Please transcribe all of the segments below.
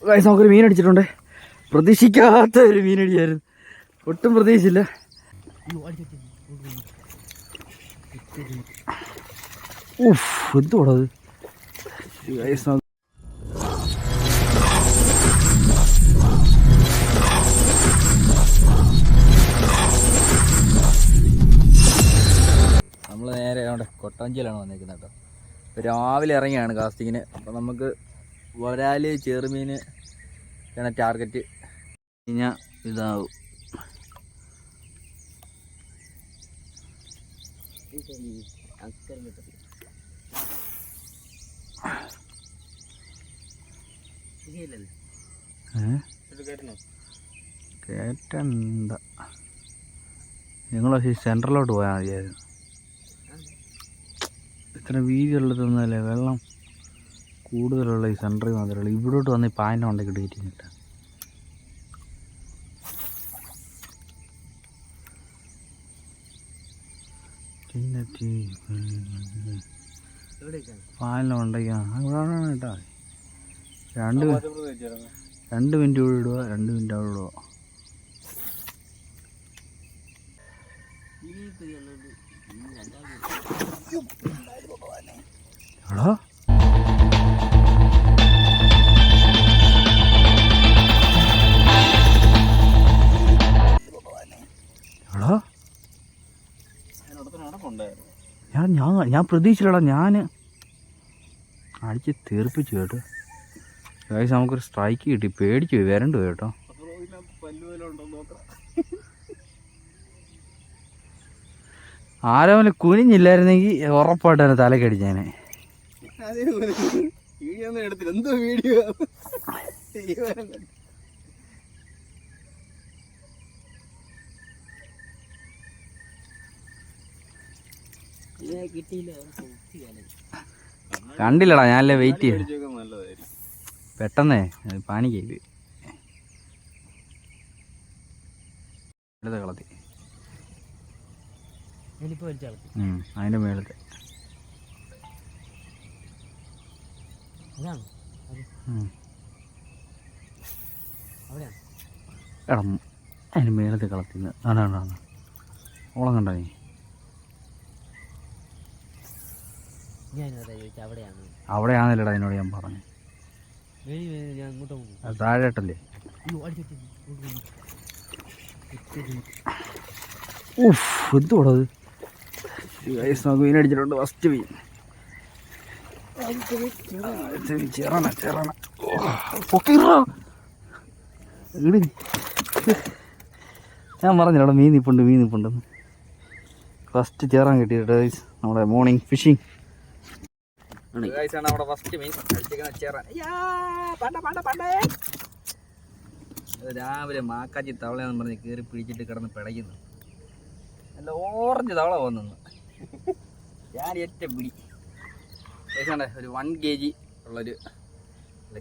നമുക്കൊരു മീൻ അടിച്ചിട്ടുണ്ട്. പ്രതീക്ഷിക്കാത്ത ഒരു മീനടിയായിരുന്നു, ഒട്ടും പ്രതീക്ഷിച്ചില്ല. എന്തോടത് നമ്മൾ നേരെ അവിടെ കൊട്ടാഞ്ചിയിലാണ് വന്നേക്കുന്നത് കേട്ടോ. ഇപ്പോൾ രാവിലെ ഇറങ്ങിയാണ് കാസ്റ്റിങ്ങിന്. അപ്പോൾ നമുക്ക് വരാല് ചെറുമീൻ ആണ് ടാർഗറ്റ്. കഴിഞ്ഞാൽ ഇതാവും. കേട്ടണ്ട, നിങ്ങൾ സെൻട്രലോട്ട് പോയാൽ മതിയായിരുന്നു. ഇത്ര വീതിയുള്ളതൊന്നുമല്ലേ, വെള്ളം കൂടുതലുള്ള ഈ സെൻറ്ററിൽ മാത്രമേ ഉള്ളൂ. ഇവിടോട്ട് വന്ന് ഈ പായൻ്റെ കൊണ്ടൊക്കെ ഇട്ടിട്ട് പാലിന് കൊണ്ടേക്കാ ഇവിടെയാണ് കേട്ടോ. 2 മിനിറ്റ് കൂടെ ഇടുക, 2 മിനിറ്റ് അവിടെ ഇടുക. എടാ ഞാൻ പ്രതീക്ഷിച്ചില്ലടാ, ഞാൻ അടിച്ച് തീർപ്പിച്ചു കേട്ടോ. ഗൈസ് നമുക്കൊരു സ്ട്രൈക്ക് കിട്ടി, പേടിച്ചു പോയി, വരണ്ടു പോയി കേട്ടോ. ആരോമല കുനിഞ്ഞില്ലായിരുന്നെങ്കിൽ ഉറപ്പായിട്ടാണ് തലക്കടിച്ചേനെ. കണ്ടില്ലടാ, ഞാനല്ലേ വെയിറ്റ് ചെയ്തു. പെട്ടെന്നേ പാനിക്കായി കളത്തി. അതിന്റെ മേളത്തെ എടാ, അതിന് മേളത്തെ കളത്തിന്ന് ആണാണ് ഓളം കണ്ട നീ. അവിടെയാണല്ലടാ എന്നോട് ഞാൻ പറഞ്ഞു. താഴെട്ടല്ലേ. എന്തോടത് നമുക്ക് മീൻ അടിച്ചിട്ടുണ്ട്. ഫസ്റ്റ് മീൻ ചെറണ ഞാൻ പറഞ്ഞില്ല മീൻ നിപ്പുണ്ടെന്ന്. ഫസ്റ്റ് ചേറാൻ കിട്ടിയിട്ട് നമ്മുടെ മോർണിംഗ് ഫിഷിങ് നമ്മുടെ ഫസ്റ്റ് മീൻ അടിച്ചിരിക്കുന്ന ചേറാൻ. രാവിലെ മാക്കാച്ചി തവളയാണെന്ന് പറഞ്ഞ് കയറി പിടിച്ചിട്ട് കിടന്ന് പിടയ്ക്കുന്നു. നല്ല ഓറഞ്ച് തവള വന്നു. ഞാൻ ഏറ്റവും പിടി ഒരു 1 kg ഉള്ളൊരു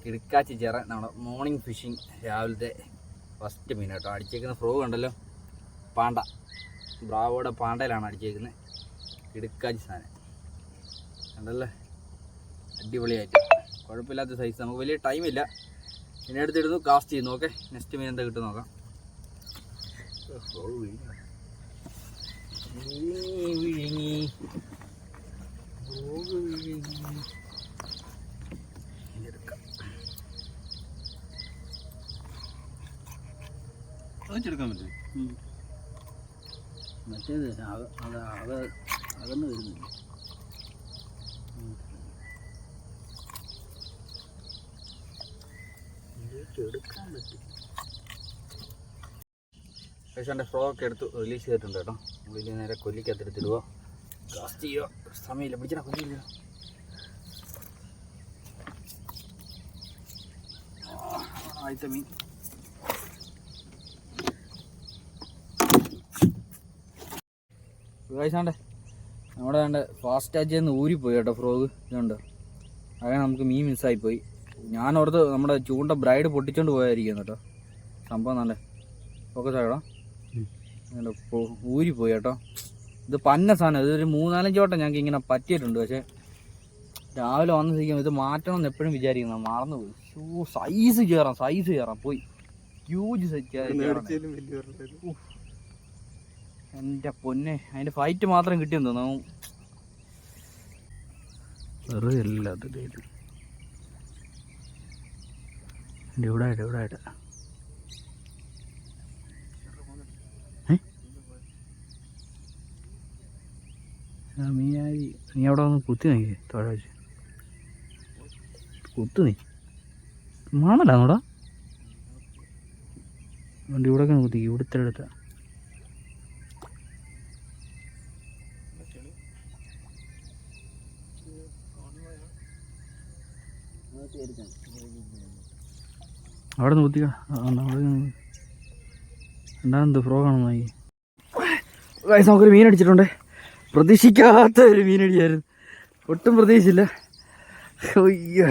കിടക്കാച്ചി ചേറാൻ നമ്മുടെ മോർണിംഗ് ഫിഷിങ് രാവിലത്തെ ഫസ്റ്റ് മീൻ കേട്ടോ. അടിച്ചേക്കുന്ന ഫ്രോഗ് ഉണ്ടല്ലോ, പാണ്ട, ബ്രാവോയുടെ പാണ്ടയിലാണ് അടിച്ചേക്കുന്നത്. കിടക്കാച്ചി സാധനം കണ്ടല്ലേ, അടിപൊളിയായിട്ട് കുഴപ്പമില്ലാത്ത സൈസ്. നമുക്ക് വലിയ ടൈമില്ല, ഇതിനെ എടുത്തിടുന്നു, കാസ്റ്റ് ചെയ്യുന്നു. ഓക്കെ, നെക്സ്റ്റ് മീൻ എന്താ കിട്ടും നോക്കാം. എടുക്കാൻ പറ്റും. മറ്റേത് അകന്ന് വരുന്നില്ല. എടുക്കാൻ പറ്റും. പേശാൻ്റെ ഫ്രോക്ക് എടുത്ത് റിലീസ് ചെയ്തിട്ടുണ്ട് കേട്ടോ. നമ്മളിൽ നേരെ കൊല്ലിക്കകത്തെടുത്തിടുക, കാസ്റ്റ് ചെയ്യുക. സമയമില്ല, പിടിച്ചാൽ കൊല്ലില്ല. ആദ്യത്തെ മീൻ കഴിച്ചാണ്ടേ നമ്മുടെ വേണ്ട ഫാസ്റ്റാജിൽ നിന്ന് ഊരിപ്പോയി കേട്ടോ ഫ്രോഗ്. ഇതുണ്ട്, അങ്ങനെ നമുക്ക് മീൻ മിസ്സായിപ്പോയി. ഞാനോർത്ത് നമ്മുടെ ചൂണ്ട ബ്രൈഡ് പൊട്ടിച്ചോണ്ട് പോയായിരിക്കും കേട്ടോ. സംഭവം നല്ല ഫോക്കസ് ആയിടാ, ഊരിപ്പോയി കേട്ടോ. ഇത് പന്ന സാധനം, ഇതൊരു 3-4 വട്ടം ഞങ്ങൾക്ക് ഇങ്ങനെ പറ്റിയിട്ടുണ്ട്. പക്ഷേ രാവിലെ വന്ന് ശരിക്കും ഇത് മാറ്റണം എന്ന് എപ്പോഴും വിചാരിക്കുന്നു, മറന്നുപോയി. സൈസ് കയറാം പോയി. Huge set. എൻ്റെ പൊന്നെ, അതിൻ്റെ ഫൈറ്റ് മാത്രം കിട്ടിയെന്ന് തോന്നുന്നു. വെറുതെ അല്ല അത് ഇവിടെ ആയിട്ട് മീനാരി. നീ അവിടെ വന്ന് കുത്തി നോക്കി താഴെ വെച്ച് കുത്തു. നീ മാണല്ലാന്നോടാ അതുകൊണ്ട് ഇവിടെയൊക്കെ കുത്തിക്ക്. ഇവിടുത്തെ അടുത്ത അവിടെ നിന്ന് കുത്തിക്ക. രണ്ടാമത് ഫ്രോ കാണുന്ന നമുക്കൊരു മീൻ അടിച്ചിട്ടുണ്ട്. പ്രതീക്ഷിക്കാത്ത ഒരു മീനടിയായിരുന്നു. ഒട്ടും പ്രതീക്ഷിച്ചില്ല. അയ്യോ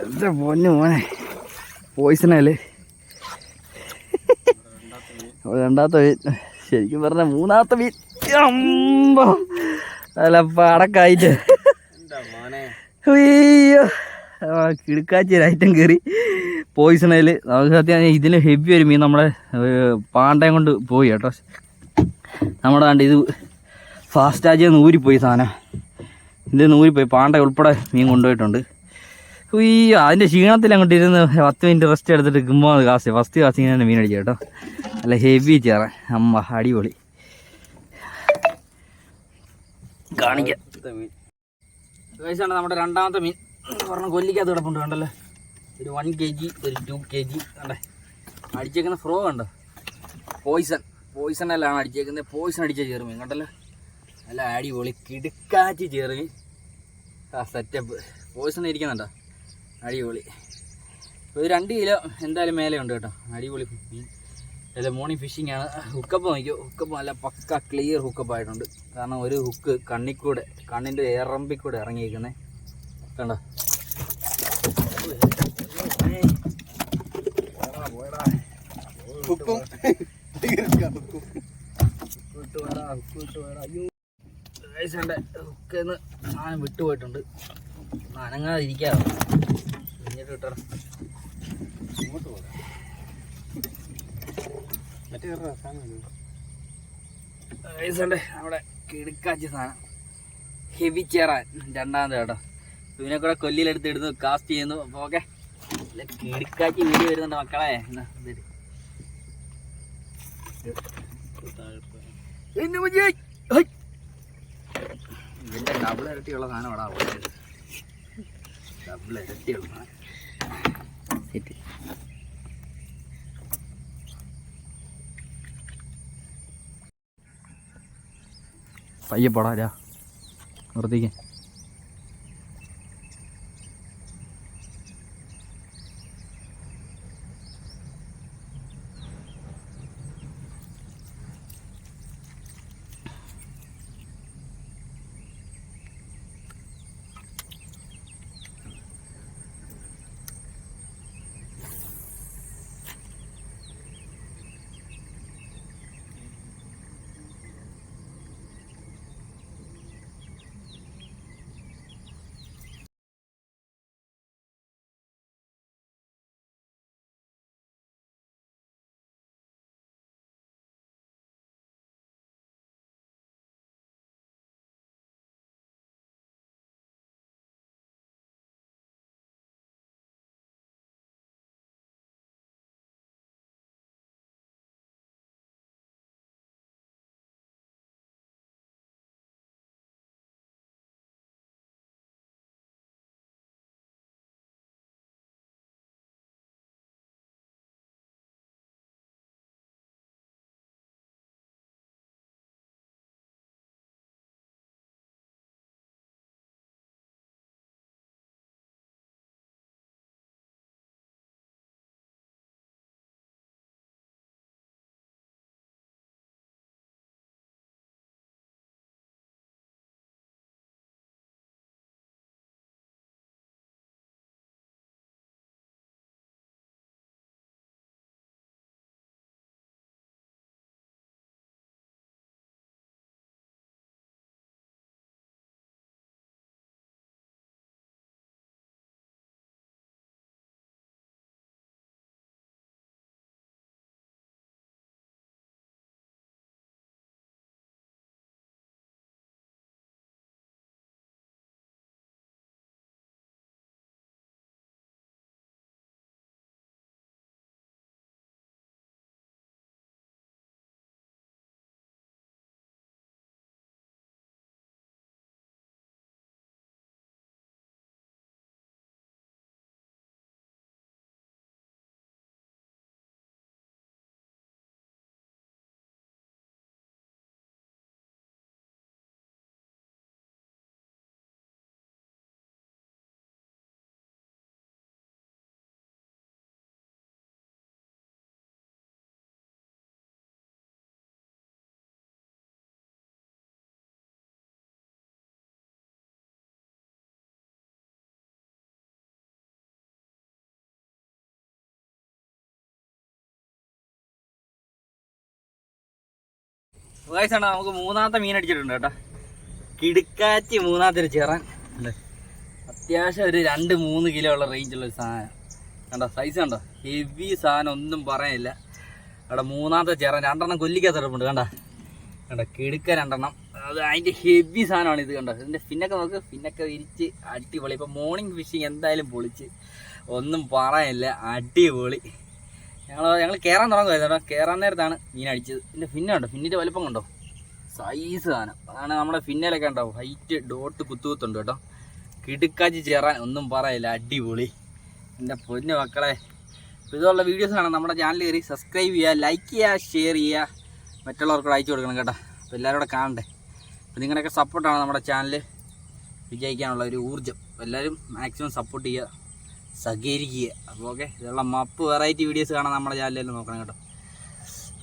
എന്താ പൊന്നു മോനെ, പോയിസണല്ലേ. രണ്ടാമത്തെ മീൻ, ശരിക്കും പറഞ്ഞ മൂന്നാമത്തെ മീൻ. അല്ല പടക്കായിട്ട് അയ്യോ കിടുക്കാച്ചി ഒരു ഐറ്റം കയറി പോയിസണേല്. നമുക്ക് സത്യം ഇതിന് ഹെവി ഒരു മീൻ നമ്മുടെ പാണ്ടയും കൊണ്ട് പോയി കേട്ടോ. നമ്മുടെ കണ്ട് ഇത് ഫാസ്റ്റാജിൽ നൂരിപ്പോയി സാധനം. ഇത് നൂരിപ്പോയി, പാണ്ട ഉൾപ്പെടെ മീൻ കൊണ്ടുപോയിട്ടുണ്ട്. അയ്യോ അതിൻ്റെ ക്ഷീണത്തിൽ അങ്ങോട്ട് ഇരുന്ന് 10 മിനിറ്റ് റെസ്റ്റ് എടുത്തിട്ട് ഗുമ്മാന്ന് ഫസ്റ്റ് കാസ്റ്റിങ്ങിന് തന്നെ മീൻ അടിക്കുക കേട്ടോ. അല്ല ഹെവി ചേറാൻ അമ്മ അടിപൊളി. കാണിക്കാം കഴിച്ചാണ് നമ്മുടെ രണ്ടാമത്തെ മീൻ. പറഞ്ഞ കൊല്ലിക്കകത്ത് കിടപ്പുണ്ട് കണ്ടല്ലോ. ഒരു 1 kg ഒരു 2 kg കണ്ടേ. അടിച്ചേക്കുന്ന ഫ്രോ കണ്ടോ, പോയിസണെല്ലാം അടിച്ചേക്കുന്നത്. പോയിസൺ അടിച്ച ചെറുമീൻ കണ്ടല്ലോ. നല്ല അടിപൊളി കിടുക്കാച്ചി ചെറുമീൻ. സെറ്റപ്പ് പോയിസൺ ഇരിക്കുന്നുണ്ടോ, അടിപൊളി. ഒരു 2 കിലോ എന്തായാലും മേലെ ഉണ്ട് കേട്ടോ. അടിപൊളി മീൻ. അല്ല മോർണിംഗ് ഫിഷിംഗ് ആണ്. ഹുക്കപ്പ് നോക്കിയോ, ഹുക്കപ്പ് നല്ല പക്ക ക്ലിയർ ഹുക്കപ്പ് ആയിട്ടുണ്ട്. കാരണം ഒരു ഹുക്ക് കണ്ണിക്കൂടെ, കണ്ണിൻ്റെ എറമ്പിക്കൂടെ ഇറങ്ങിയിരിക്കുന്നത് കണ്ടോ. ഹുക്കെന്ന് സാധനം വിട്ടുപോയിട്ടുണ്ട്. അനങ്ങാതിരിക്കാതെ കഴിഞ്ഞിട്ട് കിട്ടണം. ഇങ്ങോട്ട് പോകാം. നമ്മുടെ കിടുക്കാച്ചി സാധനം ഹെവി ചേറാൻ രണ്ടാമത് കേട്ടോ. ഇതിനെ കൂടെ കൊല്ലിയിലെടുത്ത് ഇടുന്നു, കാസ്റ്റ് ചെയ്യുന്നു. അപ്പോൾ ഓക്കെ, കിടുക്കാച്ചി വീഡിയോ വരുന്നുണ്ട് മക്കളെ. ഇതിൻ്റെ ഡബിൾ ഇരട്ടിയുള്ള സാധനം ഇവിടെ പോയത്. ഡബിൾ ഇരട്ടിയുള്ള സാധനം സെറ്റ്. പയ്യപ്പോടാ രാ നിർത്തിക്ക്. വയസ്സാണ് നമുക്ക് മൂന്നാമത്തെ മീൻ അടിച്ചിട്ടുണ്ട് കേട്ടോ. കിടുക്കാച്ചി മൂന്നാമത്തെ ഒരു ചേറാൻ അല്ലേ. അത്യാവശ്യം ഒരു 2-3 കിലോ ഉള്ള റേഞ്ചുള്ള ഒരു സാധനം കണ്ടോ. സൈസ് കണ്ടോ, ഹെവി സാധനം, ഒന്നും പറയാനില്ല. അവിടെ മൂന്നാമത്തെ ചേറാൻ 2 കൊല്ലിക്കകത്തിടപ്പുണ്ട് കണ്ടോ. കണ്ടോ കിടുക്ക 2. അത് അതിൻ്റെ ഹെവി സാധനമാണ് ഇത് കണ്ടോ. ഇതിൻ്റെ ഫിന്നൊക്കെ നോക്ക്, ഫിന്നൊക്കെ വിരിച്ച് അടിപൊളി. ഇപ്പം മോർണിംഗ് ഫിഷിങ് എന്തായാലും പൊളിച്ച്, ഒന്നും പറയാനില്ല, അടിപൊളി. ഞങ്ങൾ കയറാൻ തുടങ്ങുമായിരുന്നു കേട്ടോ. കയറാൻ നേരത്താണ് മീൻ അടിച്ചത്. ഇതിൻ്റെ ഫിന്നുണ്ടോ, ഫിന്നിൻ്റെ വലിപ്പം കണ്ടോ, സൈസ് സാധനം. അതാണ് നമ്മുടെ ഫിന്നലൊക്കെ ഉണ്ടാവും, ഹൈറ്റ് ഡോട്ട് കുത്തുകുത്തുണ്ട് കേട്ടോ. കിടുക്കാച്ചി ചേറാൻ, ഒന്നും പറയില്ല, അടിപൊളി. എൻ്റെ പൊന്നു മക്കളെ, ഇതുള്ള വീഡിയോസ് കാണാൻ നമ്മുടെ ചാനൽ കയറി സബ്സ്ക്രൈബ് ചെയ്യുക, ലൈക്ക് ചെയ്യുക, ഷെയർ ചെയ്യുക, മറ്റുള്ളവർക്ക് അയച്ചു കൊടുക്കണം കേട്ടോ. അപ്പോൾ എല്ലാവരും കൂടെ കാണണ്ടേ. അപ്പോൾ നിങ്ങളുടെയൊക്കെ സപ്പോർട്ടാണ് നമ്മുടെ ചാനൽ വിജയിക്കാനുള്ള ഒരു ഊർജ്ജം. എല്ലാവരും മാക്സിമം സപ്പോർട്ട് ചെയ്യുക, സഹകരിക്കുക. അപ്പോൾ ഓക്കെ, ഇതുള്ള മപ്പ് വെറൈറ്റി വീഡിയോസ് കാണാൻ നമ്മുടെ ചാനലിൽ നോക്കണം കേട്ടോ.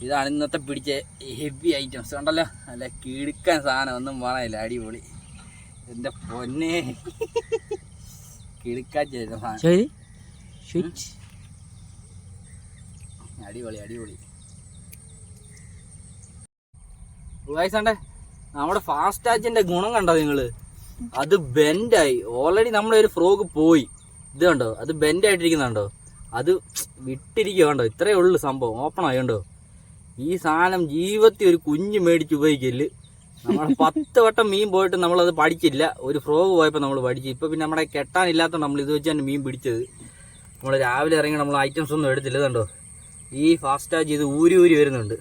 ഇതാണ് ഇന്നത്തെ പിടിച്ച ഹെവി ഐറ്റംസ് കണ്ടല്ലോ. അല്ല കിടുക്കാൻ സാധനം, ഒന്നും പറയാനില്ല, അടിപൊളി. എൻ്റെ പൊന്നെ കിടുക്കാൻ ചെയ്ത സാധനം, അടിപൊളി അടിപൊളി. വയസ്സണ്ടേ നമ്മുടെ ഫാസ്റ്റാച്ചിൻ്റെ ഗുണം കണ്ടോ നിങ്ങൾ. അത് ബെൻഡായി ഓൾറെഡി. നമ്മുടെ ഒരു ഫ്രോഗ് പോയി, ഇത് കണ്ടോ, അത് ബെൻഡായിട്ടിരിക്കുന്നുണ്ടോ, അത് വിട്ടിരിക്കുക കണ്ടോ. ഇത്രയേ ഉള്ളൂ സംഭവം, ഓപ്പൺ ആയി കണ്ടോ. ഈ സാധനം ജീവിതത്തിൽ ഒരു കുഞ്ഞ് മേടിച്ച് ഉപയോഗിക്കല്. നമ്മൾ 10 വട്ടം മീൻ പോയിട്ട് നമ്മളത് പഠിച്ചില്ല. ഒരു ഫ്രോഗ് പോയപ്പോൾ നമ്മൾ പഠിച്ചു. ഇപ്പം പിന്നെ നമ്മുടെ കെട്ടാനില്ലാത്തതുകൊണ്ട് നമ്മൾ ഇത് വെച്ചാണ് മീൻ പിടിച്ചത്. നമ്മൾ രാവിലെ ഇറങ്ങി നമ്മൾ ഐറ്റംസ് ഒന്നും എടുത്തില്ല കണ്ടോ. ഈ ഫാസ്റ്റാച്ച് ഇത് ഊരി വരുന്നുണ്ട്.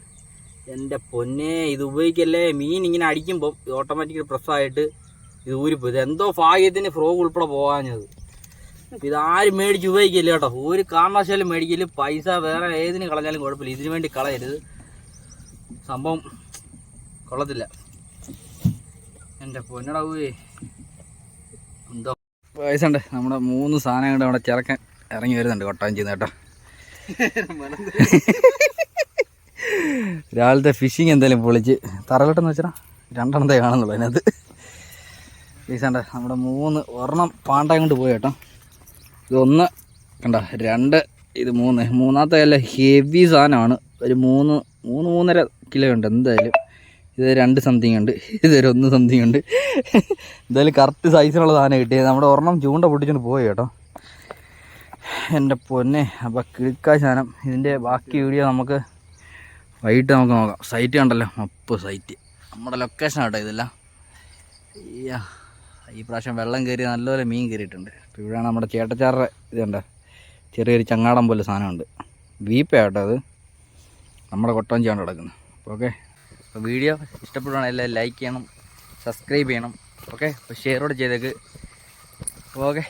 എൻ്റെ പൊന്നെ, ഇത് ഉപയോഗിക്കല്ലേ. മീൻ ഇങ്ങനെ അടിക്കുമ്പോൾ ഓട്ടോമാറ്റിക്കലി പ്രസ്സായിട്ട് ഇത് ഊരിപ്പോയി. ഇത് എന്തോ ഭാഗ്യത്തിന് ഫ്രോഗ് ഉൾപ്പെടെ പോകാഞ്ഞത്. ഇതാരും മേടിച്ച് ഉപയോഗിക്കില്ല കേട്ടോ. ഒരു കാരണവശാലും മേടിക്കല്. പൈസ വേറെ ഏതിന് കളഞ്ഞാലും കുഴപ്പമില്ല, ഇതിനു വേണ്ടി കളയരുത്. സംഭവം കൊള്ളത്തില്ല. എൻ്റെ പൊന്നടാ പോയി എന്തോ. പൈസണ്ട് നമ്മുടെ 3 സാധനം കൊണ്ട് അവിടെ ചിറക്കൻ ഇറങ്ങി വരുന്നുണ്ട് കൊട്ടാൻ ചെയ്യുന്ന കേട്ടോ. രാവിലത്തെ ഫിഷിങ് എന്തായാലും പൊളിച്ച് തറകെട്ടെന്ന് വെച്ചാൽ 2 എണ്ണത്തെ കാണുന്നുള്ളൂ അതിനകത്ത്. പൈസണ്ട് നമ്മുടെ 3 ഒരെണ്ണം പാണ്ടായം കൊണ്ട് പോയി കേട്ടോ. ഇതൊന്ന് കണ്ട, 2, ഇത് 3. മൂന്നാമത്തെ നല്ല ഹെവി സാധനമാണ്. ഒരു 3-3.5 കിലോ ഉണ്ട് എന്തായാലും. ഇത് 2 സംതിങ് ഉണ്ട്, ഇതൊരു 1 സംതിങ് ഉണ്ട്. എന്തായാലും കറക്റ്റ് സൈസിലുള്ള സാധനം കിട്ടിയത്. നമ്മുടെ ഒരെണ്ണം ചൂണ്ട പൊട്ടിച്ചുകൊണ്ട് പോയി കേട്ടോ. എൻ്റെ പൊന്നെ, അപ്പോൾ കിളിക്കാ സാധനം. ഇതിൻ്റെ ബാക്കി വീഡിയോ നമുക്ക് വൈകിട്ട് നമുക്ക് നോക്കാം. സൈറ്റ് കണ്ടല്ലോ, മപ്പ് സൈറ്റ്. നമ്മുടെ ലൊക്കേഷൻ കേട്ടോ ഇതെല്ലാം. ഈ പ്രാവശ്യം വെള്ളം കയറി നല്ലപോലെ മീൻ കയറിയിട്ടുണ്ട്. അപ്പോൾ ഇവിടെയാണ് നമ്മുടെ ചേട്ടച്ചാറുടെ ഇതുണ്ട്, ചെറിയൊരു ചങ്ങാടം പോലെ സാധനമുണ്ട്. വീപ്പയാട്ടോ അത്, നമ്മുടെ കൊട്ടവഞ്ചിയാണ് കിടക്കുന്നത്. ഓക്കെ, അപ്പോൾ വീഡിയോ ഇഷ്ടപ്പെടുവാണെങ്കിൽ എല്ലാവരും ലൈക്ക് ചെയ്യണം, സബ്സ്ക്രൈബ് ചെയ്യണം. ഓക്കെ, അപ്പോൾ ഷെയറോടെ ചെയ്തേക്ക്. ഓക്കെ.